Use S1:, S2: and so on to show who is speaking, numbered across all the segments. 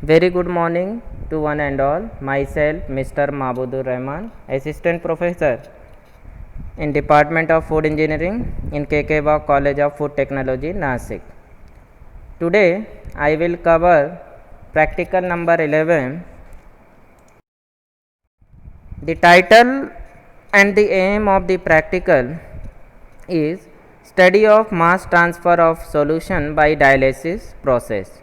S1: Very good morning to one and all. Myself, Mr. Mabudur Rahman, Assistant Professor in Department of Food Engineering in KK College of Food Technology, Nasik. Today, I will cover practical number 11. The title and the aim of the practical is study of mass transfer of solution by dialysis process.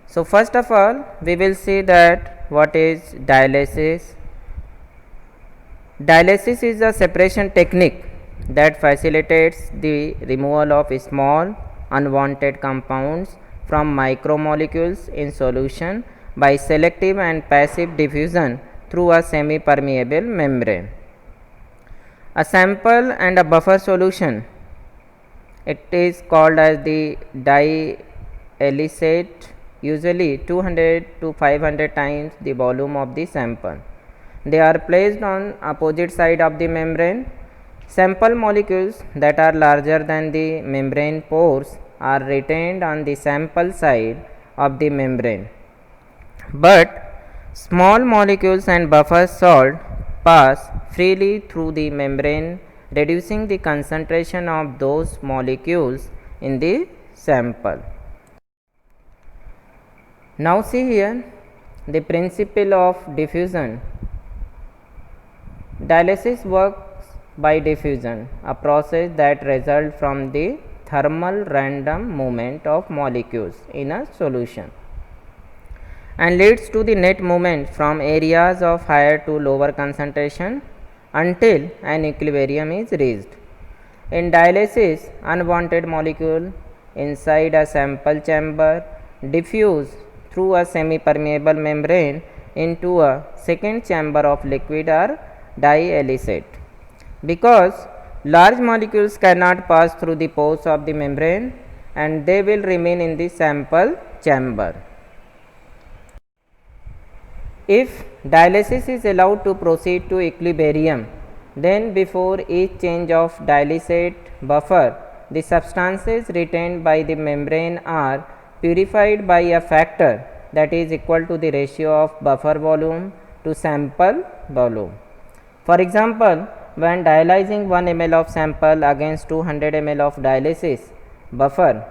S1: So first of all, we will see that what is dialysis. Dialysis is a separation technique that facilitates the removal of small unwanted compounds from micromolecules in solution by selective and passive diffusion through a semi-permeable membrane. A sample and a buffer solution, it is called as the dialysate, usually 200 to 500 times the volume of the sample. They are placed on opposite side of the membrane. Sample molecules that are larger than the membrane pores are retained on the sample side of the membrane, but small molecules and buffer salt pass freely through the membrane, reducing the concentration of those molecules in the sample. Now see here the principle of diffusion. Dialysis works by diffusion, a process that results from the thermal random movement of molecules in a solution and leads to the net movement from areas of higher to lower concentration until an equilibrium is reached. In dialysis, unwanted molecule inside a sample chamber diffuse through a semi-permeable membrane into a second chamber of liquid or dialysate. Because large molecules cannot pass through the pores of the membrane and they will remain in the sample chamber. If dialysis is allowed to proceed to equilibrium, then before each change of dialysate buffer, the substances retained by the membrane are purified by a factor that is equal to the ratio of buffer volume to sample volume. For example, when dialyzing 1 ml of sample against 200 ml of dialysis buffer,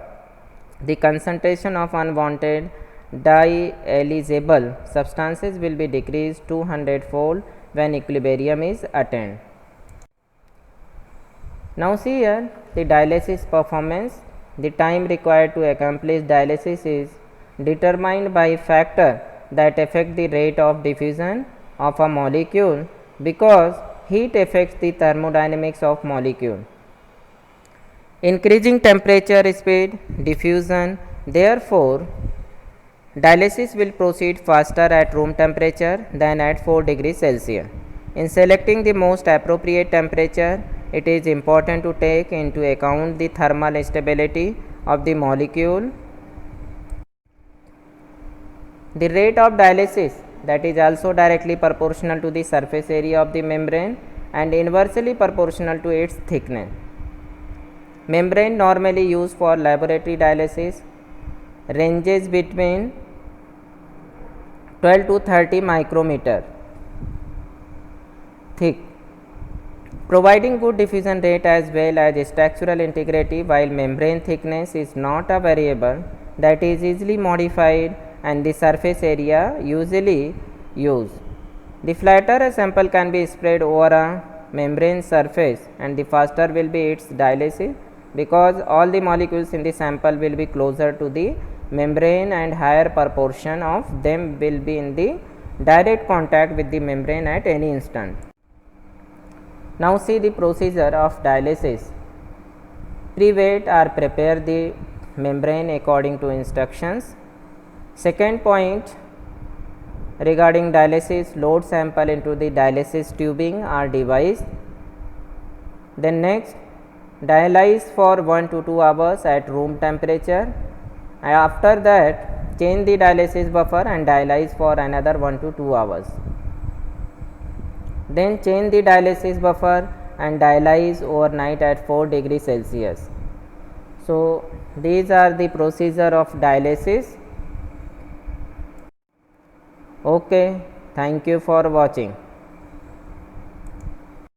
S1: the concentration of unwanted dialysable substances will be decreased 200-fold when equilibrium is attained. Now see here the dialysis performance. The time required to accomplish dialysis is determined by factor that affect the rate of diffusion of a molecule, because heat affects the thermodynamics of molecule. Increasing temperature, speed, diffusion, therefore dialysis will proceed faster at room temperature than at 4 degrees Celsius. In selecting the most appropriate temperature, it is important to take into account the thermal stability of the molecule. The rate of dialysis, that is also directly proportional to the surface area of the membrane and inversely proportional to its thickness. Membrane normally used for laboratory dialysis ranges between 12 to 30 micrometer thick, providing good diffusion rate as well as structural integrity, while membrane thickness is not a variable that is easily modified and the surface area usually used. The flatter a sample can be spread over a membrane surface and the faster will be its dialysis, because all the molecules in the sample will be closer to the membrane and higher proportion of them will be in the direct contact with the membrane at any instant. Now see the procedure of dialysis. Pre-wet or prepare the membrane according to instructions. Second point regarding dialysis, load sample into the dialysis tubing or device. Then next, dialyze for 1 to 2 hours at room temperature. After that, change the dialysis buffer and dialyze for another 1 to 2 hours. Then change the dialysis buffer and dialyze overnight at 4 degrees Celsius. So these are the procedure of dialysis. Okay, thank you for watching.